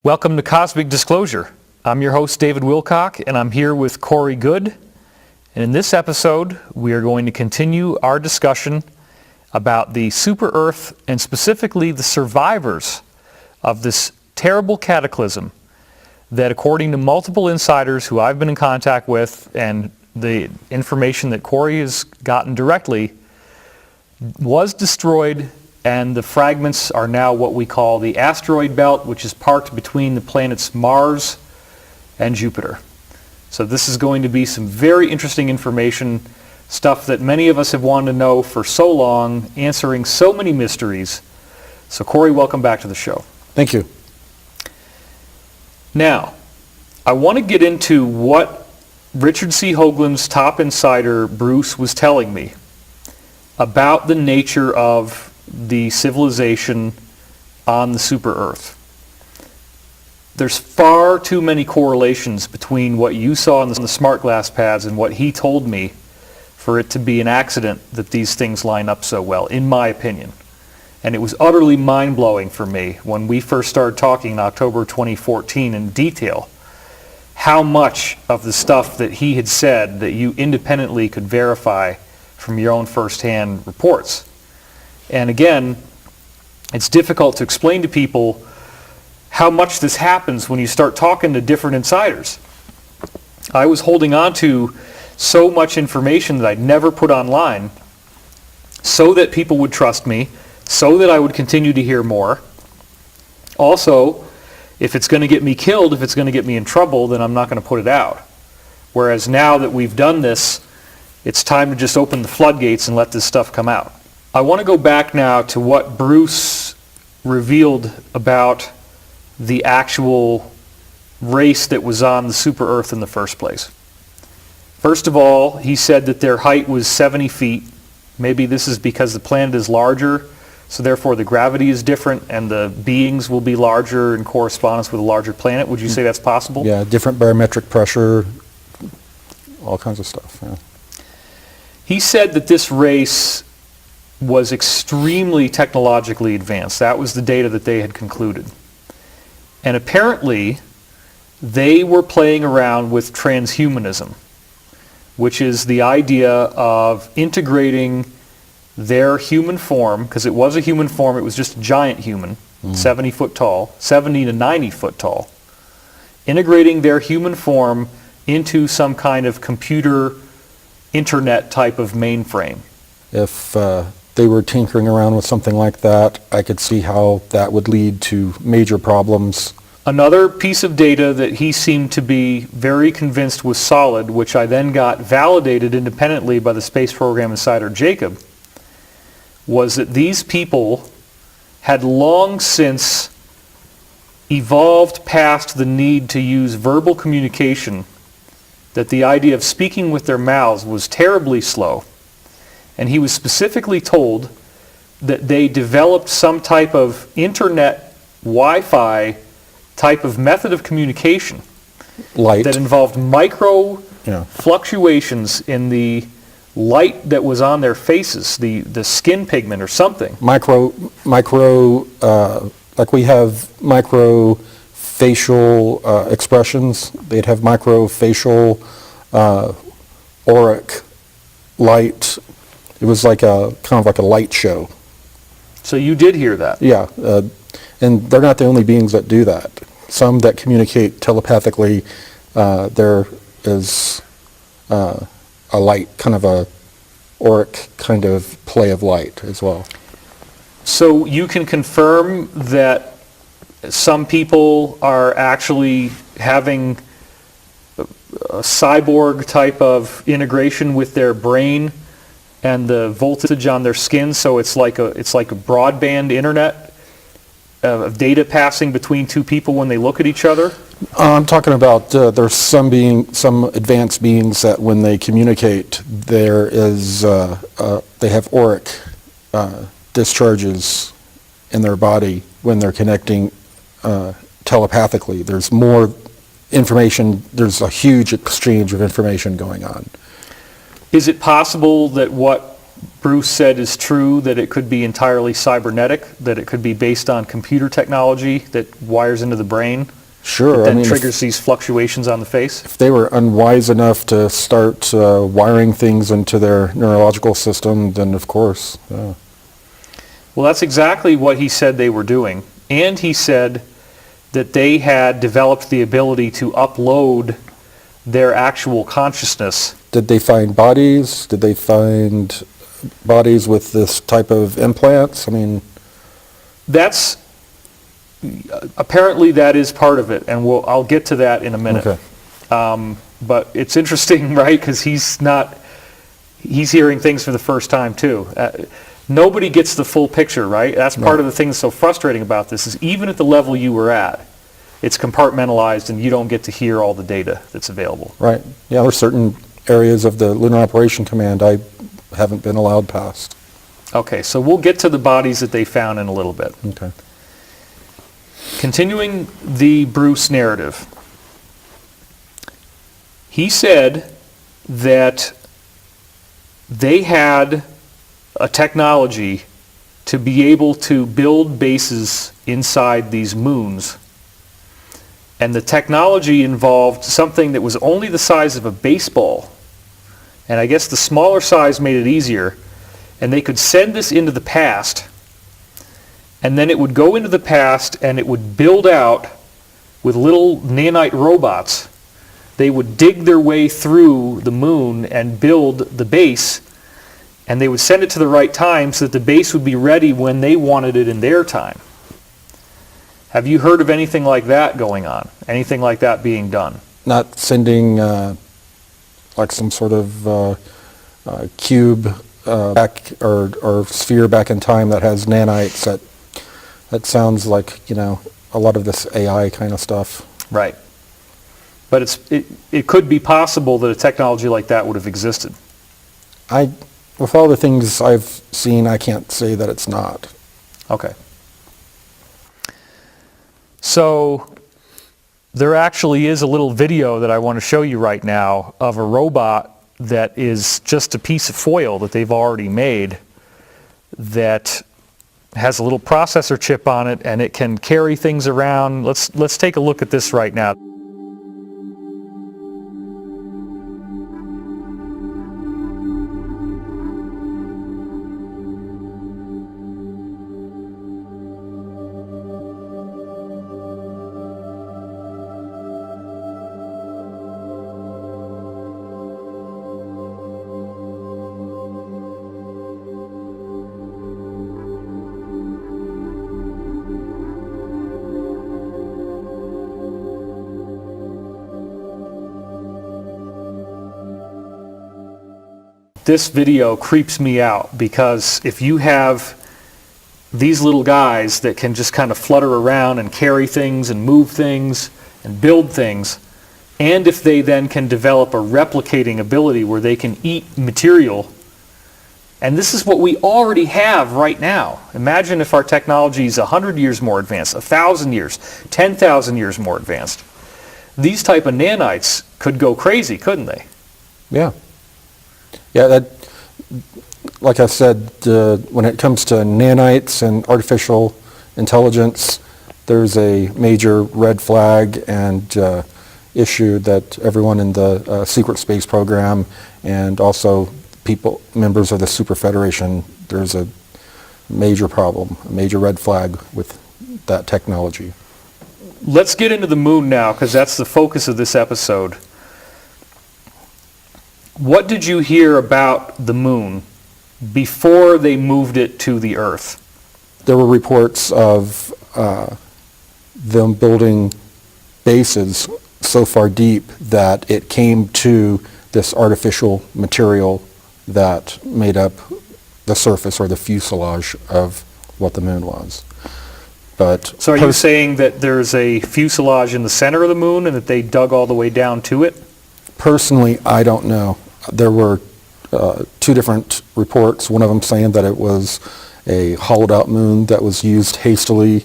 Welcome to Cosmic Disclosure. I'm your host, David Wilcock, and I'm here with Corey Good. And in this episode, we are going to continue our discussion about the super Earth and specifically the survivors of this terrible cataclysm that, according to multiple insiders who I've been in contact with and the information that Corey has gotten directly, was destroyed, and the fragments are now what we call the asteroid belt, which is parked between the planets Mars and Jupiter. So this is going to be some very interesting information, stuff that many of us have wanted to know for so long, answering so many mysteries. So Corey, welcome back to the show. Thank you. Now, I want to get into what Richard C. Hoagland's top insider, Bruce, was telling me about the nature of the civilization on the super Earth. There's far too many correlations between what you saw on the smart glass pads and what he told me for it to be an accident that these things line up so well, in my opinion. And it was utterly mind-blowing for me when we first started talking in October 2014 in detail how much of the stuff that he had said that you independently could verify from your own first-hand reports. And again, it's difficult to explain to people how much this happens when you start talking to different insiders. I was holding on to so much information that I'd never put online so that people would trust me, so that I would continue to hear more. Also, if it's going to get me killed, if it's going to get me in trouble, then I'm not going to put it out. Whereas now that we've done this, it's time to just open the floodgates and let this stuff come out. I want to go back now to what Bruce revealed about the actual race that was on the super Earth in the first place. First of all, he said that their height was 70 feet. Maybe this is because the planet is larger, so therefore the gravity is different and the beings will be larger in correspondence with a larger planet. Would you say that's possible? Yeah, different barometric pressure, all kinds of stuff. Yeah. He said that this race was extremely technologically advanced. That was the data that they had concluded. And apparently, they were playing around with transhumanism, which is the idea of integrating their human form, because it was a human form, it was just a giant human, 70 foot tall, 70 to 90 foot tall, integrating their human form into some kind of computer internet type of mainframe. If they were tinkering around with something like that, I could see how that would lead to major problems. Another piece of data that he seemed to be very convinced was solid, which I then got validated independently by the space program insider Jacob, was that these people had long since evolved past the need to use verbal communication, that the idea of speaking with their mouths was terribly slow. And he was specifically told that they developed some type of internet Wi-Fi type of method of communication Light. that involved micro fluctuations in the light that was on their faces, the skin pigment or something. Micro, like we have micro facial expressions, they'd have micro facial auric light. It was like kind of like a light show. So you did hear that? Yeah, and they're not the only beings that do that. Some that communicate telepathically, there is a light, kind of a auric kind of play of light as well. So you can confirm that some people are actually having a cyborg type of integration with their brain and the voltage on their skin, so it's like a broadband internet of data passing between two people when they look at each other? I'm talking about there's some advanced beings that when they communicate, there is they have auric discharges in their body when they're connecting telepathically. There's more information. There's a huge exchange of information going on. Is it possible that what Bruce said is true, that it could be entirely cybernetic, that it could be based on computer technology that wires into the brain, Sure. that then triggers these fluctuations on the face? If they were unwise enough to start wiring things into their neurological system, then of course. Yeah. Well, that's exactly what he said they were doing. And he said that they had developed the ability to upload their actual consciousness. Did they find bodies? Did they find bodies with this type of implants? I mean, That's apparently that is part of it, and I'll get to that in a minute. okay. But it's interesting, right? Because he's hearing things for the first time too. Nobody gets the full picture, right? That's part of the thing that's so frustrating about this, is even at the level you were at, it's compartmentalized and you don't get to hear all the data that's available. Right. Yeah, there are certain areas of the Lunar Operation Command I haven't been allowed past. Okay, so we'll get to the bodies that they found in a little bit. Okay. Continuing the Bruce narrative, he said that they had a technology to be able to build bases inside these moons. And the technology involved something that was only the size of a baseball. And I guess the smaller size made it easier. And they could send this into the past. And then it would go into the past and it would build out with little nanite robots. They would dig their way through the moon and build the base. And they would send it to the right time so that the base would be ready when they wanted it in their time. Have you heard of anything like that going on? Anything like that being done? Not sending like some sort of cube back or sphere back in time that has nanites. That sounds like, you know, a lot of this AI kind of stuff. Right. But it could be possible that a technology like that would have existed. With all the things I've seen, I can't say that it's not. Okay. So there actually is a little video that I want to show you right now of a robot that is just a piece of foil that they've already made that has a little processor chip on it, and it can carry things around. Let's take a look at this right now. This video creeps me out because if you have these little guys that can just kind of flutter around and carry things and move things and build things, and if they then can develop a replicating ability where they can eat material, and this is what we already have right now. Imagine if our technology is 100 years more advanced, 1,000 years, 10,000 years more advanced. These type of nanites could go crazy, couldn't they? Yeah. Yeah, that, like I said, when it comes to nanites and artificial intelligence, there's a major red flag and issue that everyone in the secret space program and also members of the Super Federation, there's a major problem, a major red flag with that technology. Let's get into the moon now, because that's the focus of this episode. What did you hear about the moon before they moved it to the Earth? There were reports of them building bases so far deep that it came to this artificial material that made up the surface or the fuselage of what the moon was. But so are you saying that there's a fuselage in the center of the moon and that they dug all the way down to it? Personally, I don't know. There were two different reports, one of them saying that it was a hollowed out moon that was used hastily,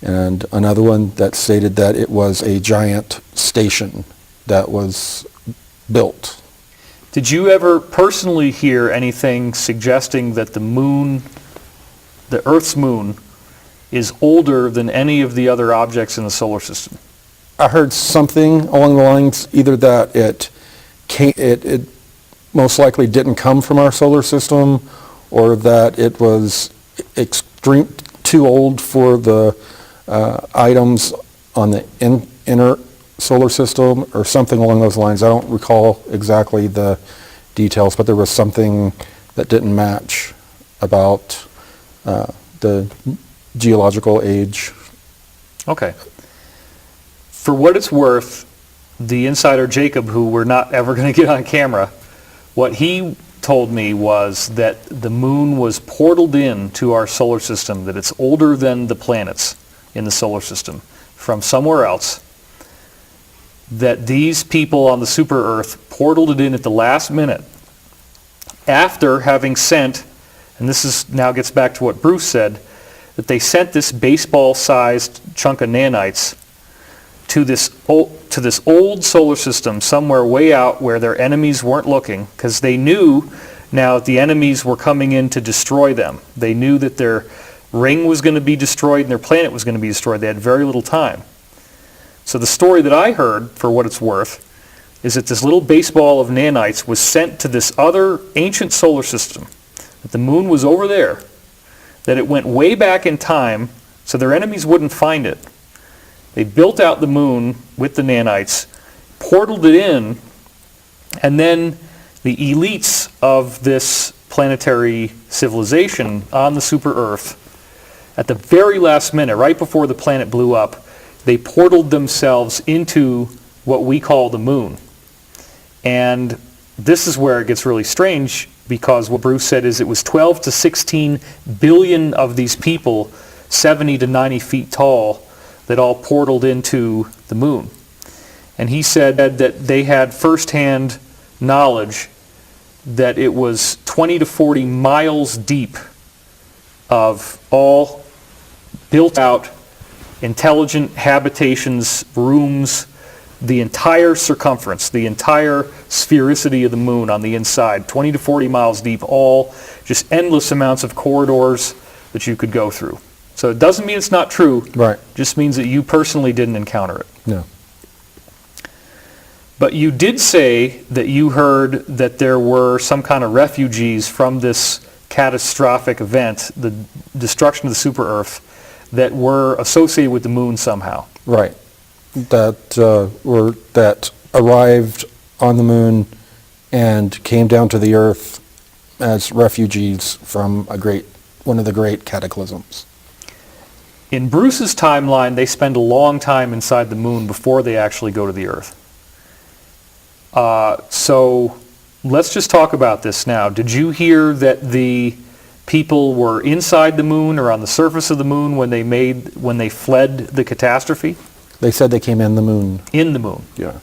and another one that stated that it was a giant station that was built. Did you ever personally hear anything suggesting that the moon, the Earth's moon, is older than any of the other objects in the solar system? I heard something along the lines either that it most likely didn't come from our solar system, or that it was too old for the items on the inner solar system, or something along those lines. I don't recall exactly the details, but there was something that didn't match about the geological age. Okay. For what it's worth, the insider Jacob, who we're not ever going to get on camera, what he told me was that the moon was portaled in to our solar system, that it's older than the planets in the solar system from somewhere else, that these people on the super Earth portaled it in at the last minute after having sent, and this is now gets back to what Bruce said, that they sent this baseball-sized chunk of nanites to this old solar system somewhere way out where their enemies weren't looking, because they knew now that the enemies were coming in to destroy them. They knew that their ring was going to be destroyed and their planet was going to be destroyed. They had very little time. So the story that I heard, for what it's worth, is that this little baseball of nanites was sent to this other ancient solar system, that the moon was over there, that it went way back in time so their enemies wouldn't find it. They built out the moon with the nanites, portaled it in, and then the elites of this planetary civilization on the super Earth, at the very last minute, right before the planet blew up, they portaled themselves into what we call the moon. And this is where it gets really strange, because what Bruce said is it was 12 to 16 billion of these people, 70 to 90 feet tall, that all portaled into the moon. And he said that they had firsthand knowledge that it was 20 to 40 miles deep of all built out intelligent habitations, rooms, the entire circumference, the entire sphericity of the moon on the inside, 20 to 40 miles deep, all just endless amounts of corridors that you could go through. So it doesn't mean it's not true. Right. It just means that you personally didn't encounter it. No. But you did say that you heard that there were some kind of refugees from this catastrophic event, the destruction of the super Earth, that were associated with the moon somehow. Right. That arrived on the moon and came down to the Earth as refugees from one of the great cataclysms. In Bruce's timeline, they spend a long time inside the moon before they actually go to the Earth. So let's just talk about this now. Did you hear that the people were inside the moon or on the surface of the moon when they fled the catastrophe? They said they came in the moon. In the moon. Yeah.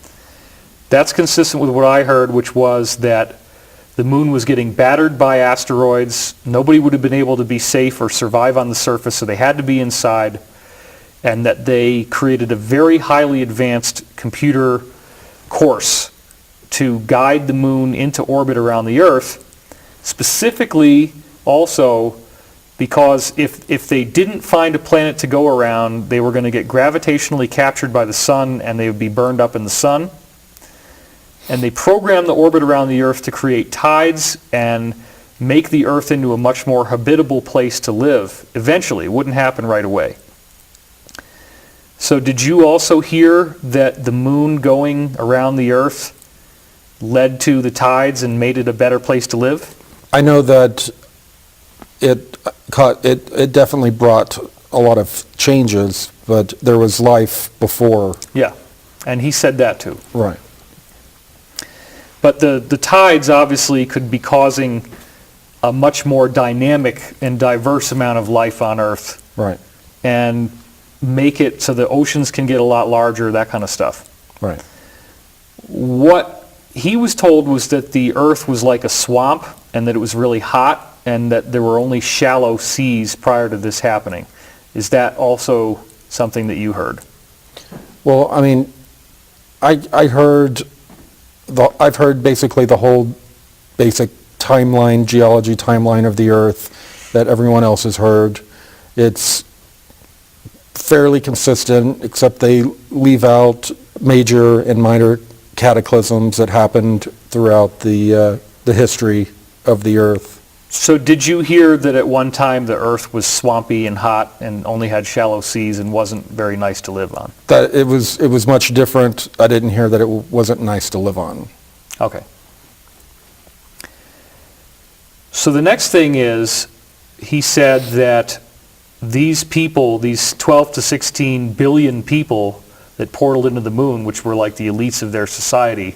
That's consistent with what I heard, which was that the moon was getting battered by asteroids. Nobody would have been able to be safe or survive on the surface, so they had to be inside, and that they created a very highly advanced computer course to guide the moon into orbit around the Earth, specifically also because if they didn't find a planet to go around, they were going to get gravitationally captured by the sun and they would be burned up in the sun. And they programmed the orbit around the Earth to create tides and make the Earth into a much more habitable place to live. Eventually, it wouldn't happen right away. So did you also hear that the moon going around the Earth led to the tides and made it a better place to live? I know that it definitely brought a lot of changes, but there was life before. Yeah, and he said that too. Right. But the tides obviously could be causing a much more dynamic and diverse amount of life on Earth. Right. And make it so the oceans can get a lot larger, that kind of stuff. Right. What he was told was that the Earth was like a swamp and that it was really hot and that there were only shallow seas prior to this happening. Is that also something that you heard? Well, I mean, I've heard basically the whole basic timeline, geology timeline of the Earth that everyone else has heard. It's fairly consistent, except they leave out major and minor cataclysms that happened throughout the history of the Earth. So did you hear that at one time the Earth was swampy and hot and only had shallow seas and wasn't very nice to live on? That it was much different. I didn't hear that it wasn't nice to live on. Okay. So the next thing is, he said that these people, these 12 to 16 billion people that portaled into the moon, which were like the elites of their society,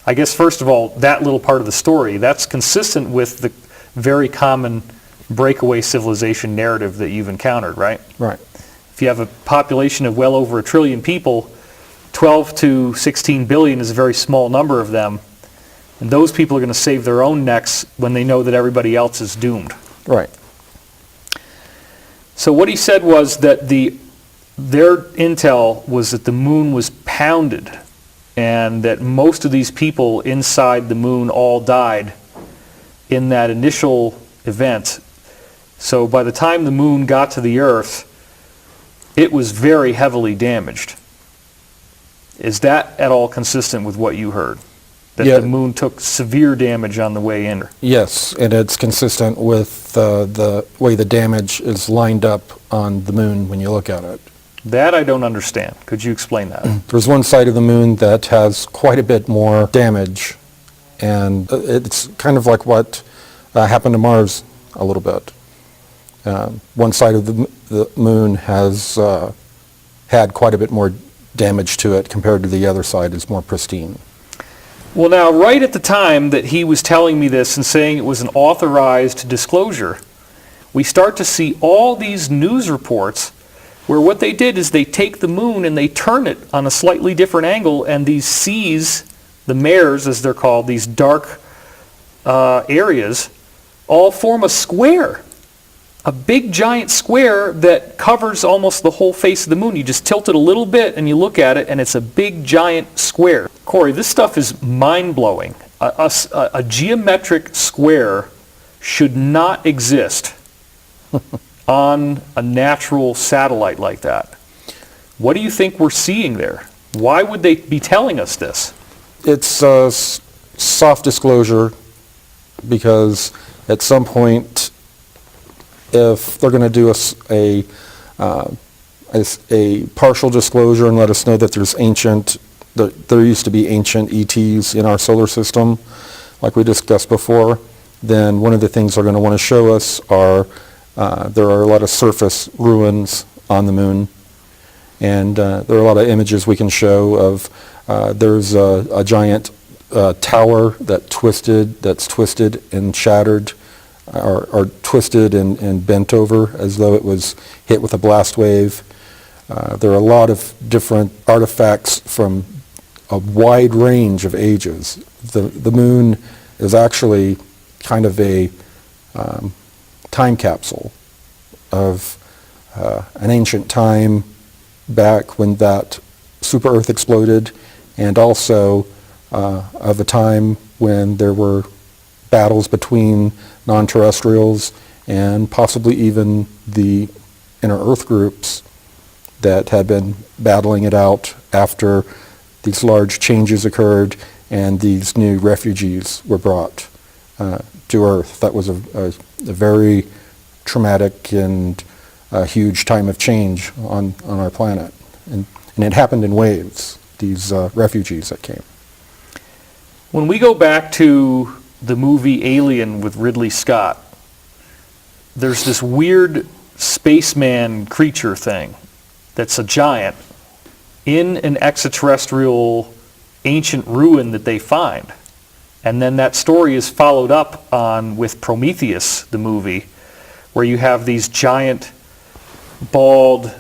I guess first of all, that little part of the story, that's consistent with the very common breakaway civilization narrative that you've encountered, right? Right. If you have a population of well over 1 trillion people, 12 to 16 billion is a very small number of them, and those people are going to save their own necks when they know that everybody else is doomed. Right. So what he said was that their intel was that the moon was pounded and that most of these people inside the moon all died in that initial event. So by the time the moon got to the Earth, it was very heavily damaged. Is that at all consistent with what you heard? That Yeah. the moon took severe damage on the way in? Yes, and it's consistent with the way the damage is lined up on the moon when you look at it. That I don't understand. Could you explain that? There's one side of the moon that has quite a bit more damage, and it's kind of like what happened to Mars a little bit. One side of the moon has had quite a bit more damage to it compared to the other side is more pristine. Well, now, right at the time that he was telling me this and saying it was an authorized disclosure, we start to see all these news reports where what they did is they take the moon and they turn it on a slightly different angle, and these seas, the mares as they're called, these dark areas, all form a square. A big giant square that covers almost the whole face of the moon. You just tilt it a little bit and you look at it and it's a big giant square. Corey, this stuff is mind-blowing. A geometric square should not exist on a natural satellite like that. What do you think we're seeing there? Why would they be telling us this? It's soft disclosure because at some point, if they're going to do a partial disclosure and let us know that there used to be ancient ETs in our solar system, like we discussed before, then one of the things they're going to want to show us are there are a lot of surface ruins on the moon, and there are a lot of images we can show of there's a giant tower that's twisted and shattered, or twisted and bent over as though it was hit with a blast wave. There are a lot of different artifacts from a wide range of ages. The moon is actually kind of a time capsule of an ancient time back when that super Earth exploded, and also of a time when there were battles between non-terrestrials and possibly even the inner Earth groups that had been battling it out after these large changes occurred and these new refugees were brought to Earth. That was a very traumatic and huge time of change on our planet. And it happened in waves, these refugees that came. When we go back to the movie Alien with Ridley Scott, there's this weird spaceman creature thing that's a giant in an extraterrestrial ancient ruin that they find. And then that story is followed up on with Prometheus, the movie, where you have these giant, bald,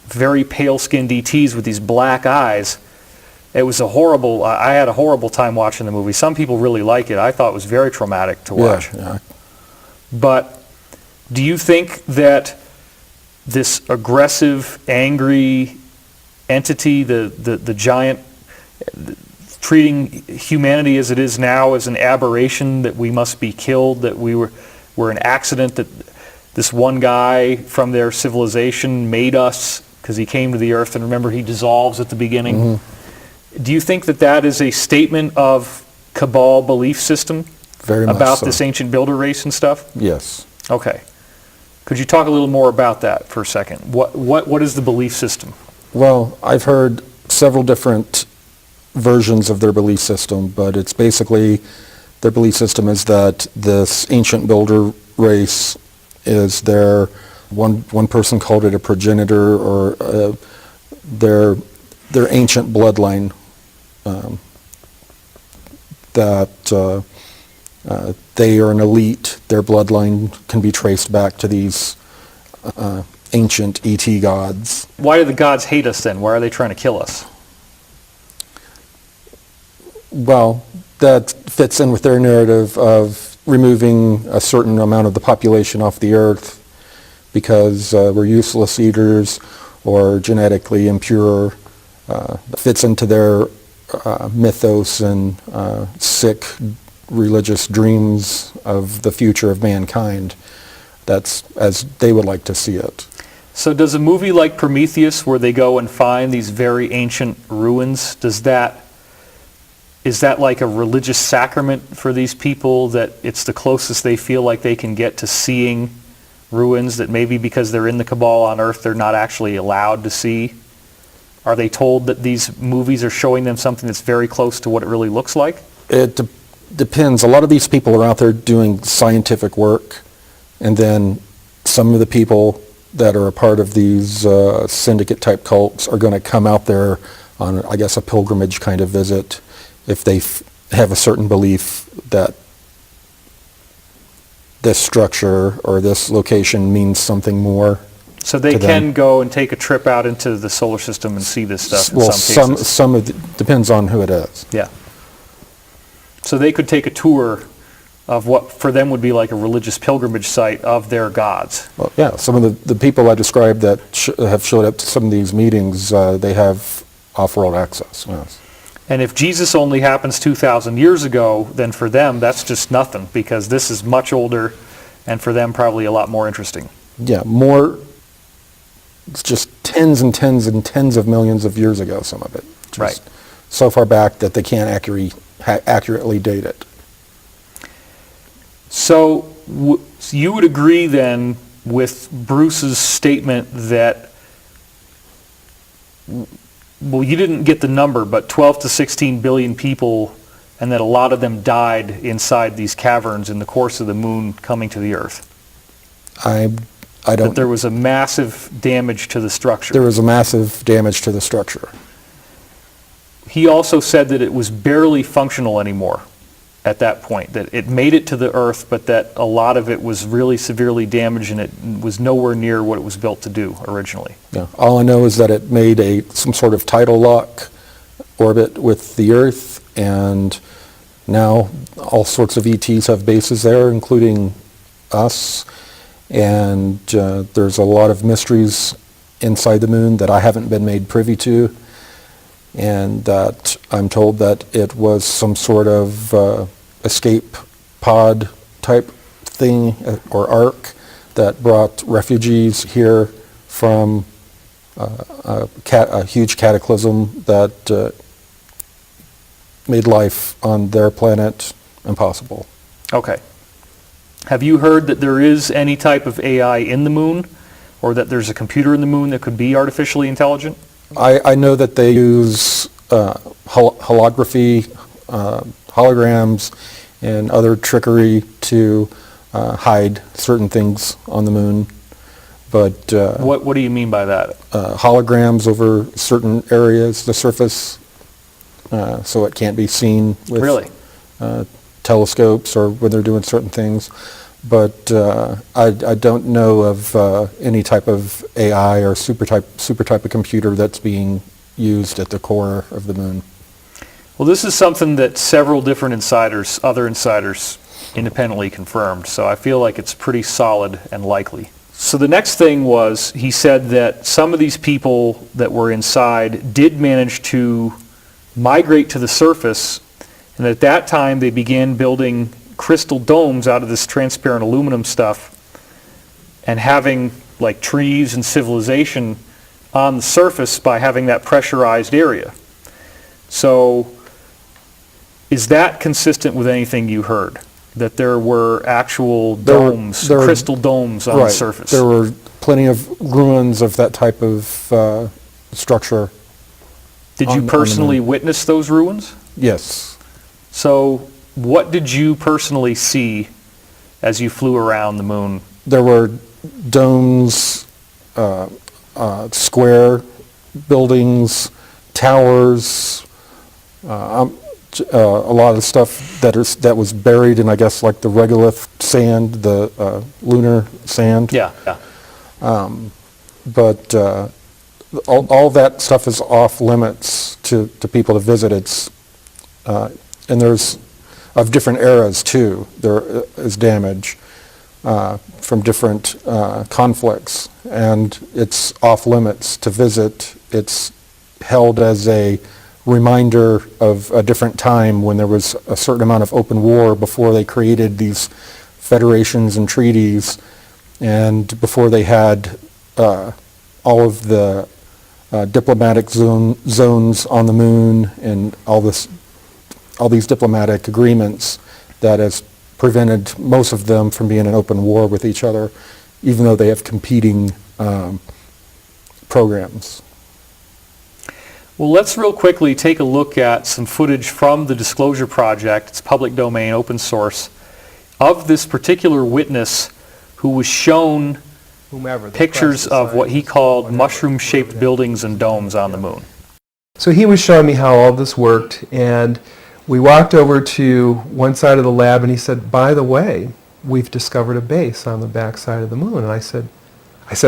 very pale-skinned ETs with these black eyes. It was I had a horrible time watching the movie. Some people really like it. I thought it was very traumatic to watch. Yeah. But do you think that this aggressive, angry entity, the giant treating humanity as it is now as an aberration, that we must be killed, that we're an accident, that this one guy from their civilization made us because he came to the earth, and remember, he dissolves at the beginning. Mm-hmm. Do you think that that is a statement of Cabal belief system? Very much about so. this ancient builder race and stuff? Yes. Okay. Could you talk a little more about that for a second? What is the belief system? Well, I've heard several different versions of their belief system, but it's basically, their belief system is that this ancient builder race is their, one person called it a progenitor, or their ancient bloodline, that they are an elite. Their bloodline can be traced back to these ancient ET gods. Why do the gods hate us then? Why are they trying to kill us? Well, that fits in with their narrative of removing a certain amount of the population off the earth because we're useless eaters or genetically impure. That fits into their mythos and sick religious dreams of the future of mankind. That's as they would like to see it. So does a movie like Prometheus, where they go and find these very ancient ruins, is that like a religious sacrament for these people, that it's the closest they feel like they can get to seeing ruins that maybe because they're in the Cabal on Earth they're not actually allowed to see? Are they told that these movies are showing them something that's very close to what it really looks like? It depends. A lot of these people are out there doing scientific work, and then some of the people that are a part of these syndicate type cults are going to come out there on, I guess, a pilgrimage kind of visit if they have a certain belief that this structure or this location means something more. So they can go and take a trip out into the solar system and see this stuff in well, some cases? some of it depends on who it is. Yeah. So they could take a tour of what for them would be like a religious pilgrimage site of their gods. Well, yeah, some of the people I described that have showed up to some of these meetings, they have off-world access. Yes. And if Jesus only happens 2,000 years ago, then for them that's just nothing, because this is much older and for them probably a lot more interesting. Yeah, more, it's just tens and tens and tens of millions of years ago, some of it. Just right. So far back that they can't accurately date it. So you would agree then with Bruce's statement that, well, you didn't get the number, but 12 to 16 billion people, and that a lot of them died inside these caverns in the course of the moon coming to the Earth? I don't... That there was a massive damage to the structure. There was a massive damage to the structure. He also said that it was barely functional anymore at that point, that it made it to the Earth, but that a lot of it was really severely damaged and it was nowhere near what it was built to do originally. Yeah. All I know is that it made some sort of tidal lock orbit with the Earth, and now all sorts of ETs have bases there, including us, and there's a lot of mysteries inside the moon that I haven't been made privy to, and that I'm told that it was some sort of escape pod type thing or ark that brought refugees here from a huge cataclysm that made life on their planet impossible. Okay. Have you heard that there is any type of AI in the moon, or that there's a computer in the moon that could be artificially intelligent? I know that they use holography, holograms, and other trickery to hide certain things on the moon. But what do you mean by that? Holograms over certain areas, the surface, so it can't be seen with Really? Telescopes or when they're doing certain things. But I don't know of any type of AI or super type of computer that's being used at the core of the moon. Well, this is something that several different other insiders, independently confirmed, so I feel like it's pretty solid and likely. So the next thing was, he said that some of these people that were inside did manage to migrate to the surface, and at that time they began building crystal domes out of this transparent aluminum stuff and having like trees and civilization on the surface by having that pressurized area. So is that consistent with anything you heard? That there were actual domes, crystal domes on the surface? There were plenty of ruins of that type of structure. Did you personally witness those ruins? Yes. So what did you personally see as you flew around the moon? There were domes, square buildings, towers, a lot of stuff that was buried in, I guess, like the regolith sand, the lunar sand. Yeah. But all that stuff is off limits to people to visit. It's and there's of different eras too. There is damage from different conflicts, and it's off limits to visit. It's held as a reminder of a different time when there was a certain amount of open war before they created these federations and treaties, and before they had all of the diplomatic zones on the moon and all these diplomatic agreements that has prevented most of them from being in open war with each other, even though they have competing programs. Well, let's real quickly take a look at some footage from the Disclosure Project. It's public domain, open source, of this particular witness who was shown pictures of what he called mushroom-shaped buildings and domes on the moon. So he was showing me how all this worked, and we walked over to one side of the lab, and he said, "By the way, we've discovered a base on the back side of the moon." And I said,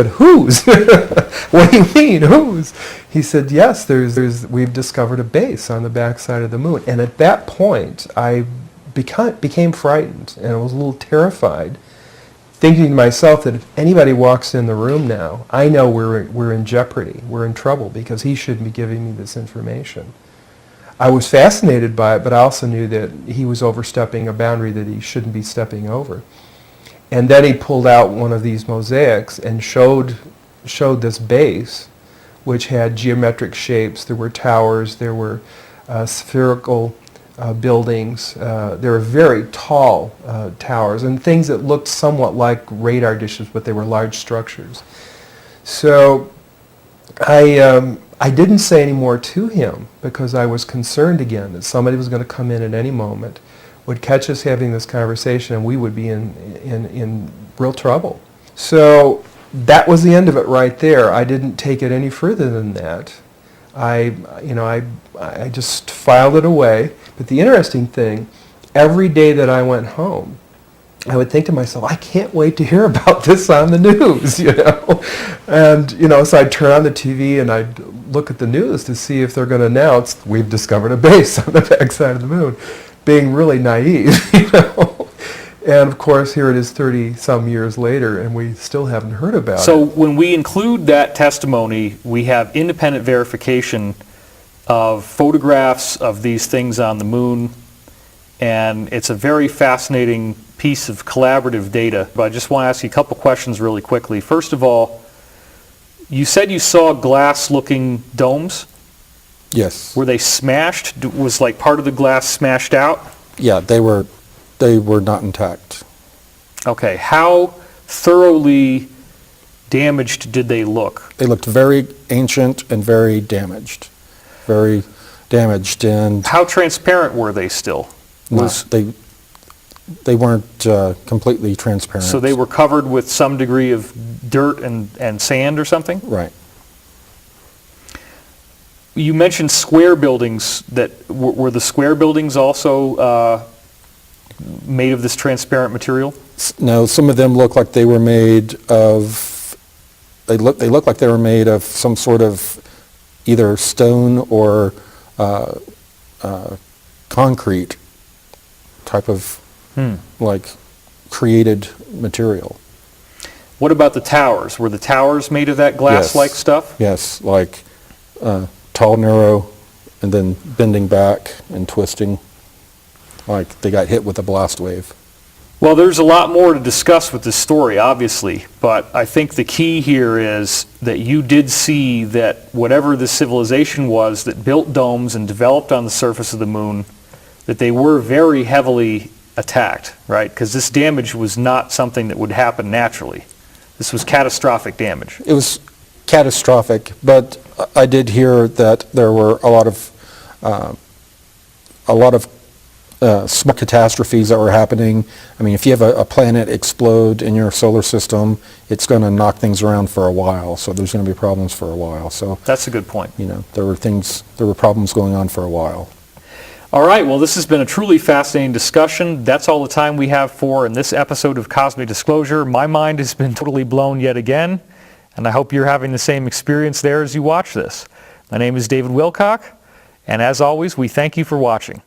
"Whose?" "What do you mean, whose?" He said, "Yes, we've discovered a base on the back side of the moon." And at that point, I became frightened, and I was a little terrified, thinking to myself that if anybody walks in the room now, I know we're in jeopardy, we're in trouble, because he shouldn't be giving me this information. I was fascinated by it, but I also knew that he was overstepping a boundary that he shouldn't be stepping over. And then he pulled out one of these mosaics and showed this base, which had geometric shapes. There were towers, there were spherical buildings. There were very tall towers and things that looked somewhat like radar dishes, but they were large structures. So I didn't say any more to him because I was concerned again that somebody was going to come in at any moment, would catch us having this conversation, and we would be in real trouble. So that was the end of it right there. I didn't take it any further than that. I just filed it away. But the interesting thing, every day that I went home, I would think to myself, I can't wait to hear about this on the news, And, so I'd turn on the TV and I'd look at the news to see if they're going to announce, we've discovered a base on the backside of the moon, being really naive, And of course, here it is 30-some years later, and we still haven't heard about it. So when we include that testimony, we have independent verification of photographs of these things on the moon, and it's a very fascinating piece of collaborative data. But I just want to ask you a couple questions really quickly. First of all, you said you saw glass-looking domes? Yes. Were they smashed? Was like part of the glass smashed out? Yeah, they were not intact. Okay. How thoroughly damaged did they look? They looked very ancient and very damaged. Very damaged. And how transparent were they still? They weren't completely transparent. So they were covered with some degree of dirt and sand or something? Right. You mentioned square buildings. Were the square buildings also made of this transparent material? No, some of them look like they were made of. They look like they were made of some sort of either stone or concrete type of like created material. What about the towers? Were the towers made of that glass-like stuff? Yes, like tall, narrow and then bending back and twisting like they got hit with a blast wave. Well, there's a lot more to discuss with this story, obviously, but I think the key here is that you did see that whatever the civilization was that built domes and developed on the surface of the moon, that they were very heavily attacked, right? Because this damage was not something that would happen naturally. This was catastrophic damage. It was catastrophic, but I did hear that there were a lot of small catastrophes that were happening. I mean, if you have a planet explode in your solar system, it's going to knock things around for a while. So there's going to be problems for a while. So That's a good point. you know, there were problems going on for a while. All right, well, this has been a truly fascinating discussion. That's all the time we have for in this episode of Cosmic Disclosure. My mind has been totally blown yet again, and I hope you're having the same experience there as you watch this. My name is David Wilcock, and as always, we thank you for watching.